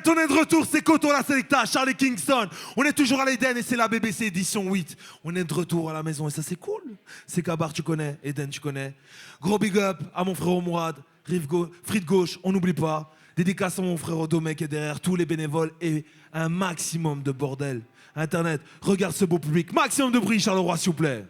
on est de retour, c'est Koto la Selecta, Charlie Kingston. On est toujours à l'Eden et c'est la BBC édition 8. On est de retour à la maison et ça c'est cool. C'est Kabar, tu connais, Eden, tu connais. Gros big up à mon frère Mourad, Free de gauche, on n'oublie pas. Dédicace à mon frère Domek et derrière tous les bénévoles et un maximum de bordel. Internet, regarde ce beau public. Maximum de bruit, Charleroi, s'il vous plaît.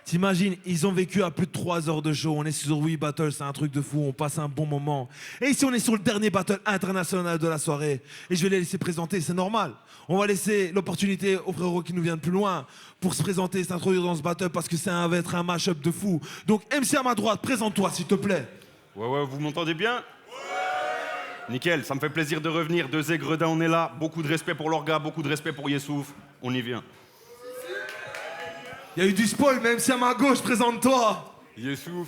T'imagines, ils ont vécu à plus de 3 heures de show. On est sur We Battle, c'est un truc de fou. On passe un bon moment. Et ici, on est sur le dernier battle international de la soirée. Et je vais les laisser présenter, c'est normal. On va laisser l'opportunité aux frérots qui nous viennent plus loin pour se présenter, s'introduire dans ce battle parce que ça va être un mash-up de fou. Donc, MC à ma droite, présente-toi, s'il te plaît. Ouais, vous m'entendez bien? Nickel, ça me fait plaisir de revenir. Deux aigredins, on est là. Beaucoup de respect pour l'orga, beaucoup de respect pour Yessouf. On y vient. Il y a eu du spoil, même si à ma gauche, présente-toi. Yessouf,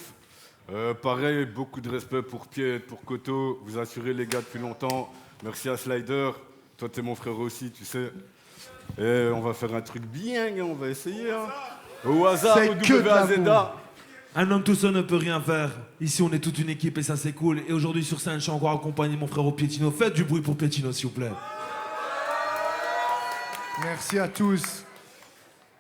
pareil, beaucoup de respect pour Piet, pour Koto. Vous assurez les gars depuis longtemps. Merci à Slider. Toi, t'es mon frère aussi, tu sais. Et on va faire un truc bien, on va essayer. Hein. Au hasard, au WAZA. Un homme tout seul ne peut rien faire. Ici, on est toute une équipe et ça, c'est cool. Et aujourd'hui, sur scène, je suis encore accompagné de mon frère Pietino. Faites du bruit pour Pietino, s'il vous plaît. Merci à tous.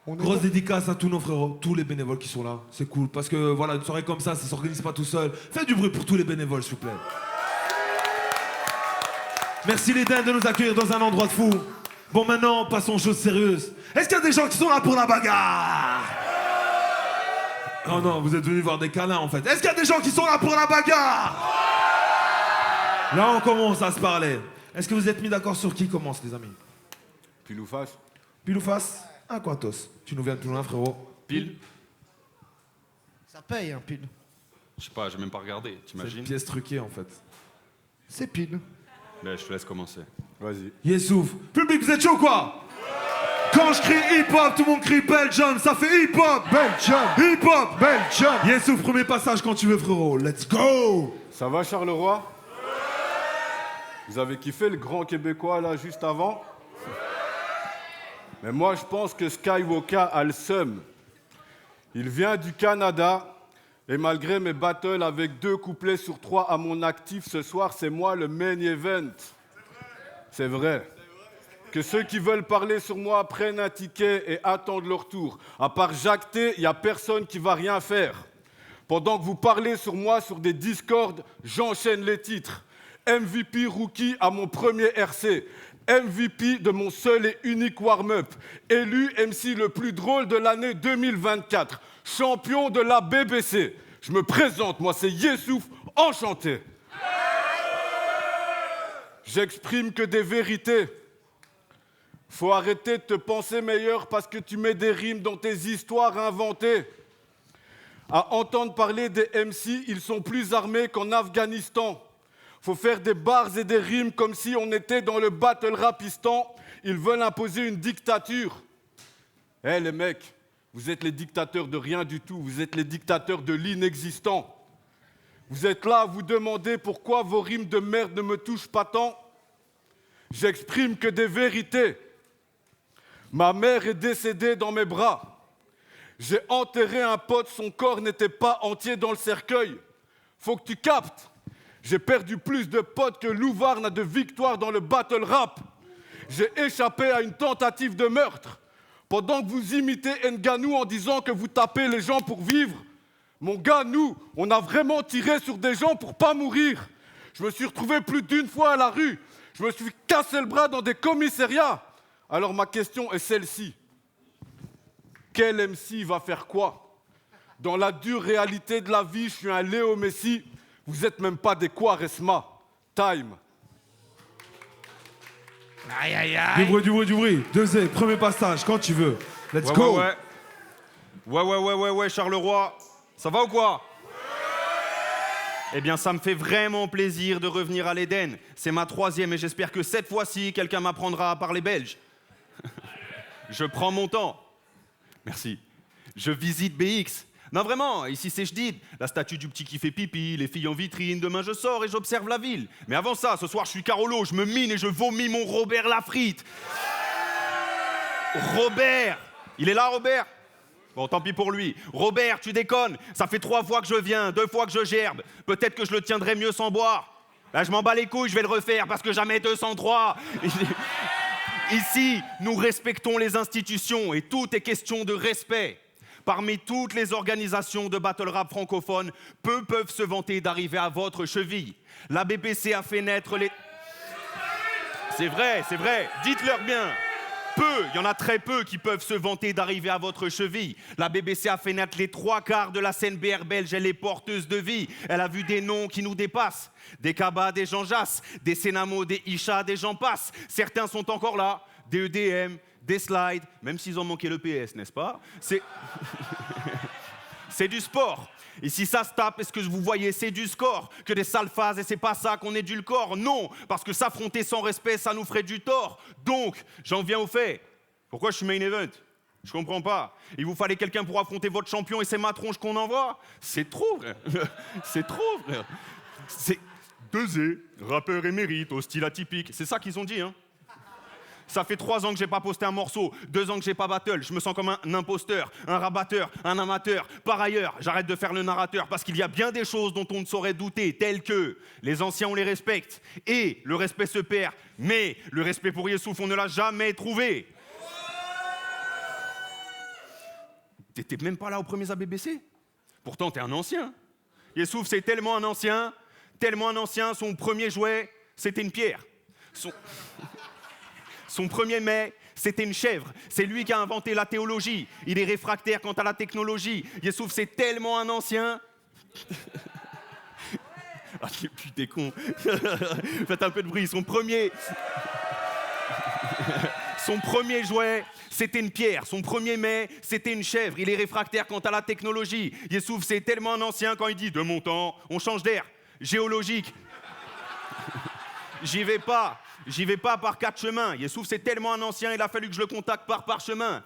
Grosse dédicace à tous nos frérots, tous les bénévoles qui sont là. C'est cool parce que voilà, une soirée comme ça s'organise pas tout seul. Faites du bruit pour tous les bénévoles, s'il vous plaît. Merci les dindes de nous accueillir dans un endroit de fou. Bon, maintenant, passons aux choses sérieuses. Est-ce qu'il y a des gens qui sont là pour la bagarre? Oh non, vous êtes venus voir des câlins en fait. Est-ce qu'il y a des gens qui sont là pour la bagarre? Là, on commence à se parler. Est-ce que vous êtes mis d'accord sur qui commence, les amis? Pile ou face? Pile ou face? Un Quatos. Tu nous viens de plus loin, frérot. Pile? Ça paye, hein, pile. Je sais pas, j'ai même pas regardé, C'est une t'imagines? pièce truquée en fait. C'est pile. Ben, je te laisse commencer. Vas-y. Yessouf. Public, vous êtes chaud quoi? Quand je crie hip-hop, tout le monde crie Belgium, ça fait hip-hop! Belgium! Hip-hop! Belgium! Yessouf, premier passage quand tu veux, frérot. Let's go! Ça va, Charleroi? Vous avez kiffé le grand Québécois, là, juste avant? Mais moi, je pense que Skywalker a le seum. Il vient du Canada, et malgré mes battles avec 2 couplets sur 3 à mon actif, ce soir, c'est moi le main event. C'est vrai. Que ceux qui veulent parler sur moi prennent un ticket et attendent leur tour. À part Jacques T, il n'y a personne qui va rien faire. Pendant que vous parlez sur moi sur des Discord, j'enchaîne les titres. MVP rookie à mon premier RC. MVP de mon seul et unique warm-up. Élu MC le plus drôle de l'année 2024. Champion de la BBC. Je me présente, moi c'est Yessouf, enchanté. J'exprime que des vérités. Faut arrêter de te penser meilleur parce que tu mets des rimes dans tes histoires inventées. À entendre parler des MC, ils sont plus armés qu'en Afghanistan. Faut faire des bars et des rimes comme si on était dans le battle rapistan. Ils veulent imposer une dictature. Eh les mecs, vous êtes les dictateurs de rien du tout. Vous êtes les dictateurs de l'inexistant. Vous êtes là à vous demander pourquoi vos rimes de merde ne me touchent pas tant. J'exprime que des vérités. Ma mère est décédée dans mes bras. J'ai enterré un pote, son corps n'était pas entier dans le cercueil. Faut que tu captes. J'ai perdu plus de potes que Louvard n'a de victoire dans le battle rap. J'ai échappé à une tentative de meurtre. Pendant que vous imitez Nganou en disant que vous tapez les gens pour vivre, mon gars, nous, on a vraiment tiré sur des gens pour pas mourir. Je me suis retrouvé plus d'une fois à la rue. Je me suis cassé le bras dans des commissariats. Alors ma question est celle-ci. Quel MC va faire quoi? Dans la dure réalité de la vie, je suis un Léo Messi. Vous êtes même pas des Quaresma. Time. Aïe, aïe, aïe. Du bruit. Deuxième, premier passage, quand tu veux. Let's go! Ouais, Charleroi. Ça va ou quoi? Eh bien, ça me fait vraiment plaisir de revenir à l'Eden. C'est ma 3e et j'espère que cette fois-ci, quelqu'un m'apprendra à parler belge. Je prends mon temps. Merci. Je visite BX. Non, vraiment, ici c'est Jdid. La statue du petit qui fait pipi, les filles en vitrine. Demain, je sors et j'observe la ville. Mais avant ça, ce soir, je suis Carolo. Je me mine et je vomis mon Robert Lafrite. Robert! Il est là, Robert? Bon, tant pis pour lui. Robert, tu déconnes. Ça fait 3 fois que je viens, 2 fois que je gerbe. Peut-être que je le tiendrai mieux sans boire. Là, je m'en bats les couilles, je vais le refaire parce que jamais 203. Ici, nous respectons les institutions et tout est question de respect. Parmi toutes les organisations de battle rap francophones, peu peuvent se vanter d'arriver à votre cheville. La BBC a fait naître les... C'est vrai, dites-leur bien. Peu, il y en a très peu qui peuvent se vanter d'arriver à votre cheville. La BBC a fait naître les 3/4 de la scène BR belge, elle est porteuse de vie. Elle a vu des noms qui nous dépassent. Des Kaba, des Jean Jass, des Senamo, des Isha, des gens passent. Certains sont encore là, des EDM, des Slides, même s'ils ont manqué le PS, n'est-ce pas? C'est du sport. Et si ça se tape, est-ce que vous voyez, c'est du score, que des sales phases, et c'est pas ça qu'on édulcore. Non, parce que s'affronter sans respect, ça nous ferait du tort. Donc, j'en viens au fait. Pourquoi je suis main event? Je comprends pas. Il vous fallait quelqu'un pour affronter votre champion et c'est ma tronche qu'on envoie? C'est trop, frère. C'est trop, frère. C'est 2E, rappeur émérite, au style atypique. C'est ça qu'ils ont dit, hein. Ça fait 3 ans que j'ai pas posté un morceau, 2 ans que j'ai pas battle, je me sens comme un imposteur, un rabatteur, un amateur. Par ailleurs, j'arrête de faire le narrateur parce qu'il y a bien des choses dont on ne saurait douter, telles que les anciens on les respecte et le respect se perd, mais le respect pour Youssouf on ne l'a jamais trouvé. T'étais même pas là aux premiers ABBC. Pourtant t'es un ancien. Youssouf c'est tellement un ancien, son premier jouet c'était une pierre. Son premier mets, c'était une chèvre. C'est lui qui a inventé la théologie. Il est réfractaire quant à la technologie. Youssouf, c'est tellement un ancien. Ah, putain, con. Faites un peu de bruit. Son premier jouet, c'était une pierre. Son premier mets, c'était une chèvre. Il est réfractaire quant à la technologie. Youssouf, c'est tellement un ancien quand il dit « De mon temps, on change d'air. Géologique. » J'y vais pas par 4 chemins. Youssouf, c'est tellement un ancien, il a fallu que je le contacte par parchemin.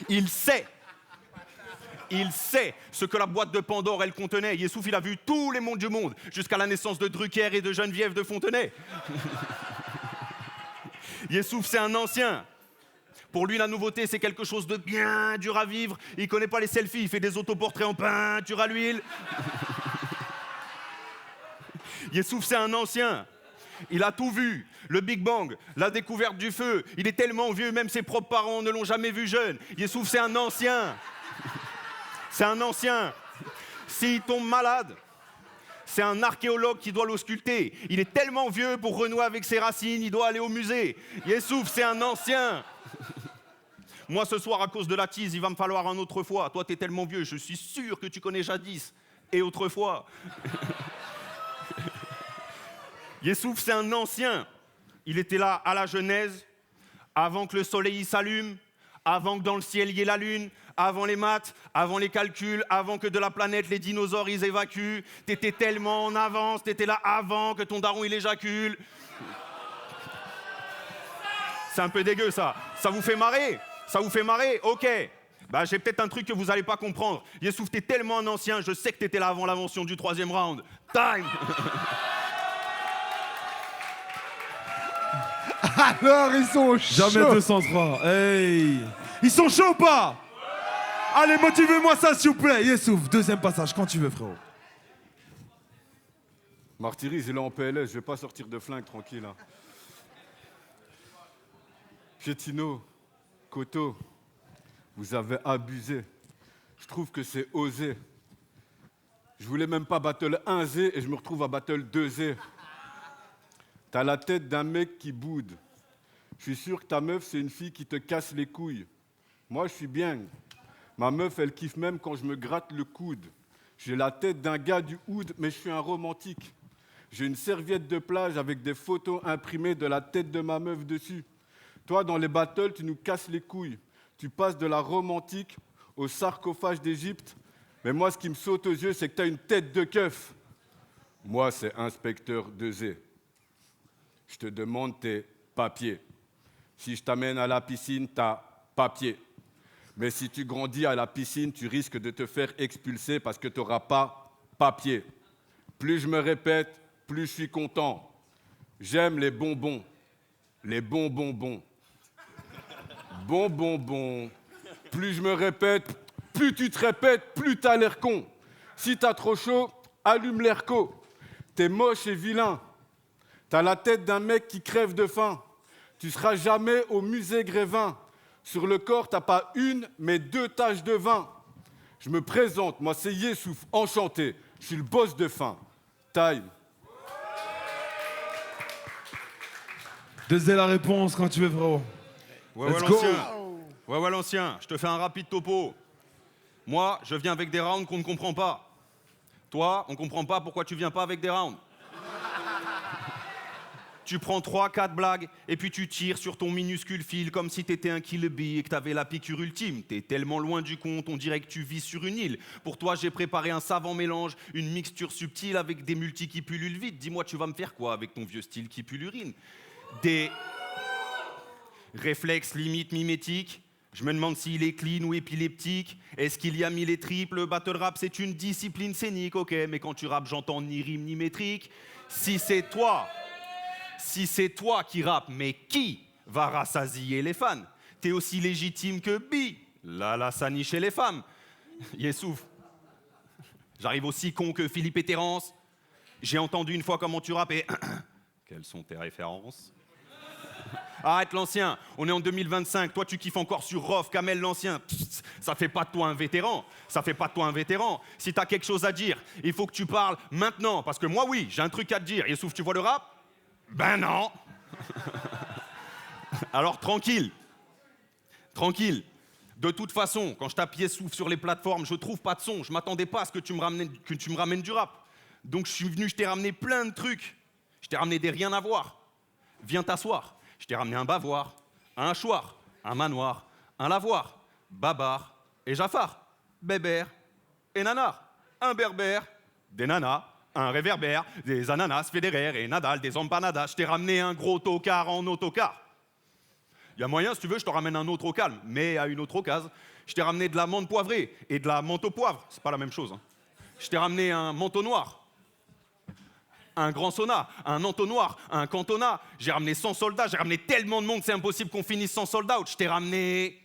Il sait ce que la boîte de Pandore, elle contenait. Youssouf, il a vu tous les mondes du monde, jusqu'à la naissance de Drucker et de Geneviève de Fontenay. Youssouf, c'est un ancien. Pour lui, la nouveauté, c'est quelque chose de bien dur à vivre. Il connaît pas les selfies, il fait des autoportraits en peinture à l'huile. Youssouf, c'est un ancien. Il a tout vu. Le Big Bang, la découverte du feu. Il est tellement vieux, même ses propres parents ne l'ont jamais vu jeune. Youssouf, c'est un ancien. C'est un ancien. S'il tombe malade, c'est un archéologue qui doit l'ausculter. Il est tellement vieux pour renouer avec ses racines, il doit aller au musée. Youssouf, c'est un ancien. Moi, ce soir, à cause de la tease, il va me falloir un autre fois. Toi, t'es tellement vieux, je suis sûr que tu connais jadis et autrefois. Youssouf, c'est un ancien. Il était là à la Genèse, avant que le soleil s'allume, avant que dans le ciel il y ait la lune, avant les maths, avant les calculs, avant que de la planète les dinosaures ils évacuent. T'étais tellement en avance, t'étais là avant que ton daron il éjacule. C'est un peu dégueu ça. Ça vous fait marrer? Ça vous fait marrer? Ok. Bah j'ai peut-être un truc que vous allez pas comprendre. Youssouf, t'es tellement un ancien, je sais que t'étais là avant l'invention du 3e round. Time. Alors, ils sont chauds. Jamais 203. Hey. Ils sont chauds ou pas? Allez, motivez-moi ça, s'il vous plaît. Youssouf, 2e passage, quand tu veux, frérot. Martyris, il est en PLS, je vais pas sortir de flingue tranquille. Hein. Pietino, Koto, vous avez abusé. Je trouve que c'est osé. Je voulais même pas battle 1Z et je me retrouve à battle 2Z. T'as la tête d'un mec qui boude. Je suis sûr que ta meuf, c'est une fille qui te casse les couilles. Moi, je suis bien. Ma meuf, elle kiffe même quand je me gratte le coude. J'ai la tête d'un gars du Oud, mais je suis un romantique. J'ai une serviette de plage avec des photos imprimées de la tête de ma meuf dessus. Toi, dans les battles, tu nous casses les couilles. Tu passes de la romantique au sarcophage d'Égypte. Mais moi, ce qui me saute aux yeux, c'est que tu as une tête de keuf. Moi, c'est inspecteur 2Z. Je te demande tes papiers. Si je t'amène à la piscine, t'as papier. Mais si tu grandis à la piscine, tu risques de te faire expulser parce que tu n'auras pas papier. Plus je me répète, plus je suis content. J'aime les bonbons. Les bonbons bons. Bon. Plus je me répète, plus tu te répètes, plus t'as l'air con. Si t'as trop chaud, allume l'airco. T'es moche et vilain. T'as la tête d'un mec qui crève de faim. Tu seras jamais au musée Grévin. Sur le corps, t'as pas une, mais 2 taches de vin. Je me présente, moi c'est Yessouf, enchanté. Je suis le boss de fin. Time. Deuxième la réponse quand tu veux, frérot. Ouais, Let's go. l'ancien. Ouais, l'ancien. Je te fais un rapide topo. Moi, je viens avec des rounds qu'on ne comprend pas. Toi, on comprend pas pourquoi tu viens pas avec des rounds. Tu prends 3-4 blagues et puis tu tires sur ton minuscule fil comme si t'étais un Kill Bill et que t'avais la piqûre ultime. T'es tellement loin du compte, on dirait que tu vis sur une île. Pour toi, j'ai préparé un savant mélange, une mixture subtile avec des multis qui pullulent vite. Dis-moi, tu vas me faire quoi avec ton vieux style qui pue l'urine? Des réflexes limite mimétiques. Je me demande s'il est clean ou épileptique. Est-ce qu'il y a mille et triple? Battle rap, c'est une discipline scénique, ok. Mais quand tu rappes, j'entends ni rime ni métrique. Si c'est toi qui rappes, mais qui va rassasier les fans? T'es aussi légitime que Bi, la Lassani chez les femmes. Yessouf, j'arrive aussi con que Philippe et Terrence. J'ai entendu une fois comment tu rappes et... Quelles sont tes références? Arrête l'ancien, on est en 2025, toi tu kiffes encore sur Rof, Kamel l'ancien. Psst, ça fait pas de toi un vétéran, Si t'as quelque chose à dire, il faut que tu parles maintenant, parce que moi oui, j'ai un truc à te dire. Yessouf, tu vois le rap? Ben non. Alors tranquille. De toute façon, quand je tape Yessouf sur les plateformes, je trouve pas de son. Je m'attendais pas à ce que tu me ramènes du rap. Donc je suis venu, je t'ai ramené plein de trucs. Je t'ai ramené des rien à voir. Viens t'asseoir. Je t'ai ramené un bavoir, un choir, un manoir, un lavoir, babar et Jafar, bébert et nanar, un berbère, des nanas, un réverbère, des ananas, Federer et Nadal, des empanadas. Je t'ai ramené un gros tocard en autocar. Il y a moyen, si tu veux, je te ramène un autre au calme, mais à une autre occasion. Je t'ai ramené de la menthe poivrée et de la menthe au poivre. C'est pas la même chose. Hein. Je t'ai ramené un manteau noir. Un grand sauna, un entonnoir, un cantonat. J'ai ramené 100 soldats, j'ai ramené tellement de monde, c'est impossible qu'on finisse sans sold out. Je t'ai ramené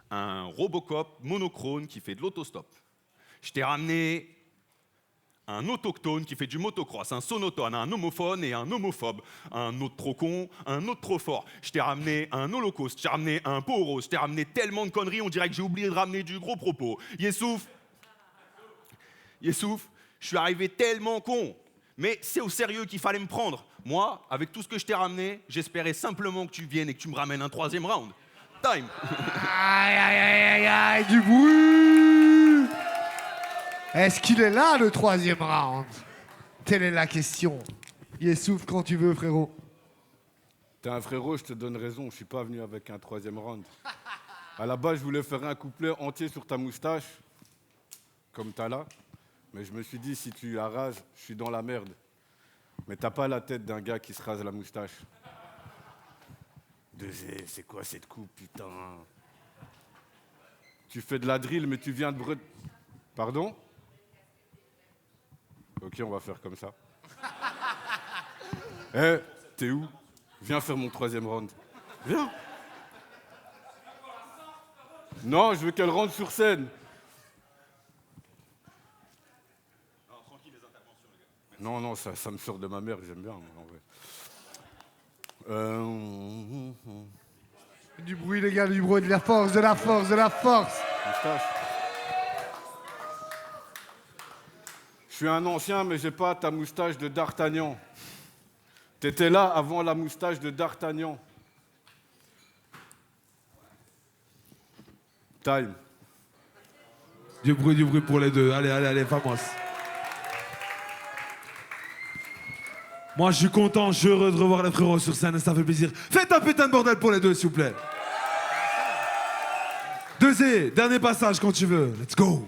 un Robocop monochrome qui fait de l'autostop. Je t'ai ramené un autochtone qui fait du motocross, un sonotone, un homophone et un homophobe. Un autre trop con, un autre trop fort. Je t'ai ramené un holocauste, je t'ai ramené un pot rose, je t'ai ramené tellement de conneries, on dirait que j'ai oublié de ramener du gros propos. Yessouf, je suis arrivé tellement con. Mais c'est au sérieux qu'il fallait me prendre. Moi, avec tout ce que je t'ai ramené, j'espérais simplement que tu viennes et que tu me ramènes un 3e round. Time. Aïe, du bruit. Est-ce qu'il est là, le 3e round? Telle est la question. Yessouf, quand tu veux, frérot. T'es un frérot, je te donne raison, je suis pas venu avec un 3e round. À la base, je voulais faire un couplet entier sur ta moustache, comme t'as là. Mais je me suis dit, si tu la rases, je suis dans la merde. Mais t'as pas la tête d'un gars qui se rase la moustache. C'est quoi cette coupe, putain? Tu fais de la drill, mais tu viens de Pardon? Ok, on va faire comme ça. Eh, t'es où? Viens faire mon 3e round. Viens. Non, je veux qu'elle rentre sur scène. Non, ça me sort de ma mère, j'aime bien, en vrai. Du bruit, les gars, du bruit, de la force. Moustache. Je suis un ancien, mais j'ai pas ta moustache de D'Artagnan. T'étais là avant la moustache de D'Artagnan. Time. Du bruit pour les deux. Allez, vamos. Moi, je suis content, je suis heureux de revoir les frérots sur scène et ça fait plaisir. Faites un putain de bordel pour les deux, s'il vous plaît. Dernier passage quand tu veux. Let's go.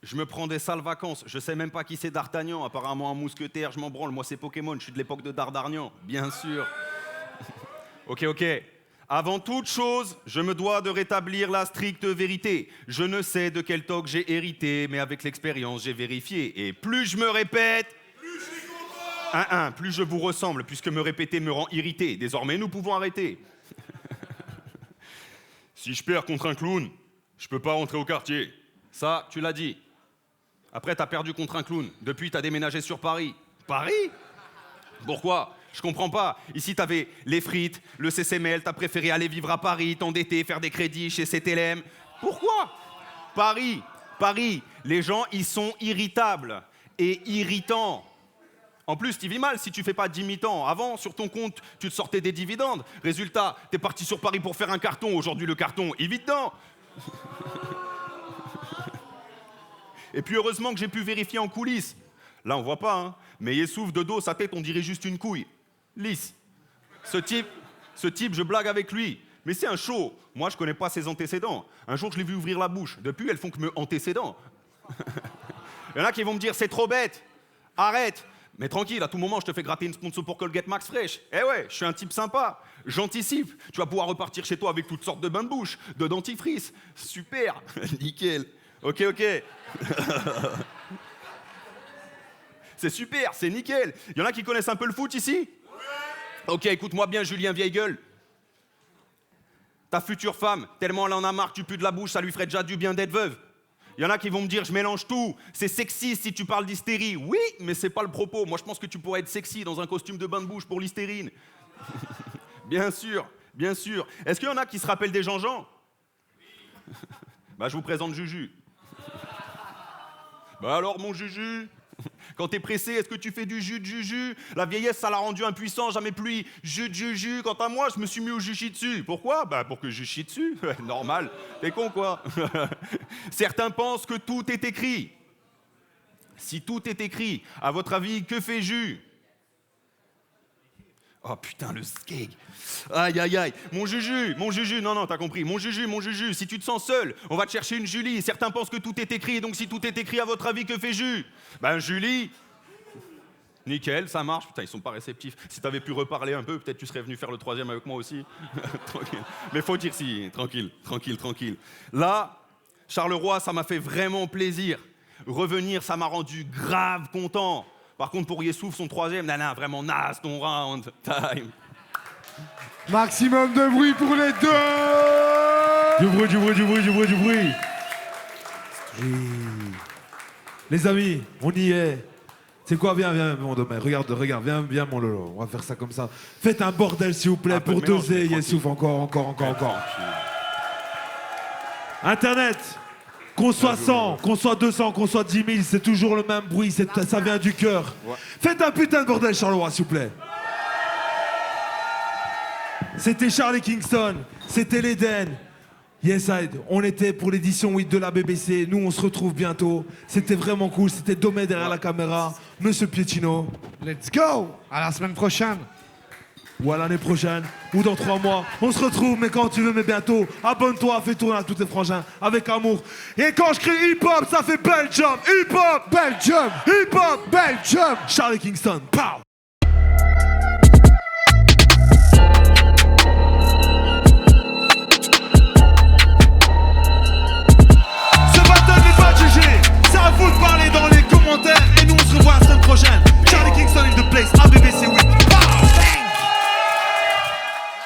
Je me prends des sales vacances. Je sais même pas qui c'est D'Artagnan. Apparemment un mousquetaire, je m'en branle. Moi, c'est Pokémon. Je suis de l'époque de Dardargnan. Bien sûr. Ok. Avant toute chose, je me dois de rétablir la stricte vérité. Je ne sais de quel toc j'ai hérité, mais avec l'expérience, j'ai vérifié. Et plus je me répète, plus je suis content. Plus je vous ressemble, puisque me répéter me rend irrité. Désormais, nous pouvons arrêter. Si je perds contre un clown, je peux pas rentrer au quartier. Ça, tu l'as dit. Après, t'as perdu contre un clown. Depuis, t'as déménagé sur Paris. Paris? Pourquoi? Je comprends pas. Ici, t'avais les frites, le CCML, t'as préféré aller vivre à Paris, t'endetter, faire des crédits chez CTLM. Pourquoi? Paris, les gens, ils sont irritables et irritants. En plus, tu vis mal si tu fais pas d'imitant. Avant, sur ton compte, tu te sortais des dividendes. Résultat, t'es parti sur Paris pour faire un carton. Aujourd'hui, le carton, il vit dedans. Et puis, heureusement que j'ai pu vérifier en coulisses. Là, on voit pas, hein. Mais Yessouf, de dos, sa tête, on dirait juste une couille. Lisse. Ce type, je blague avec lui. Mais c'est un show. Moi, je connais pas ses antécédents. Un jour, je l'ai vu ouvrir la bouche. Depuis, elles font que me antécédents. Il y en a qui vont me dire, c'est trop bête. Arrête. Mais tranquille, à tout moment, je te fais gratter une sponsor pour Colgate Max Fresh. Eh ouais, je suis un type sympa. J'anticipe. Tu vas pouvoir repartir chez toi avec toutes sortes de bains de bouche, de dentifrice. Super. Nickel. Ok. C'est super, c'est nickel. Il y en a qui connaissent un peu le foot ici? Ok, écoute-moi bien, Julien vieille gueule. Ta future femme, tellement elle en a marre, tu pues de la bouche, ça lui ferait déjà du bien d'être veuve. Il y en a qui vont me dire, je mélange tout. C'est sexy si tu parles d'hystérie. Oui, mais c'est pas le propos. Moi, je pense que tu pourrais être sexy dans un costume de bain de bouche pour l'hystérine. Bien sûr. Est-ce qu'il y en a qui se rappellent des Jean-Jean? Bah, je vous présente Juju. Bah alors, mon Juju? Quand t'es pressé, est-ce que tu fais du jus de juju? La vieillesse, ça l'a rendu impuissant, jamais plus jus de juju. Quant à moi, je me suis mis au jujitsu. Pourquoi? Bah pour que je chie dessus. Normal. T'es con, quoi. Certains pensent que tout est écrit. Si tout est écrit, à votre avis, que fait Jus? Oh putain, le skeg. Aïe. Mon Juju, non, t'as compris. Mon Juju, si tu te sens seul, on va te chercher une Julie. Certains pensent que tout est écrit, donc si tout est écrit, à votre avis, que fait Jus? Ben Julie. Nickel, ça marche. Putain, ils sont pas réceptifs. Si t'avais pu reparler un peu, peut-être tu serais venu faire le troisième avec moi aussi. Tranquille. Mais faut dire si, tranquille. Là, Charleroi, ça m'a fait vraiment plaisir. Revenir, ça m'a rendu grave content. Par contre, pour Yessouf, son troisième, vraiment naze ton round. Time. Maximum de bruit pour les deux. Du bruit. Oui. Les amis, on y est. C'est quoi? Viens, mon domaine. Regarde, viens, mon Lolo. On va faire ça comme ça. Faites un bordel, s'il vous plaît, pour doser, Yessouf. Encore. Internet. Qu'on soit 100, qu'on soit 200, qu'on soit 10 000, c'est toujours le même bruit, ça vient du cœur. Ouais. Faites un putain de bordel, Charleroi, s'il vous plaît. C'était Charlie Kingston, c'était l'Eden. Yeside, on était pour l'édition 8 de la BBC. Nous, on se retrouve bientôt. C'était vraiment cool, c'était Domé derrière la caméra, Monsieur Pietino. Let's go. À la semaine prochaine. Ou à l'année prochaine, ou dans 3 mois. On se retrouve, mais quand tu veux, mais bientôt. Abonne-toi, fais tourner à tous tes frangins, avec amour. Et quand je crie hip-hop, ça fait Belgium, hip-hop, Belgium, hip-hop, Belgium. Charlie Kingston, pow.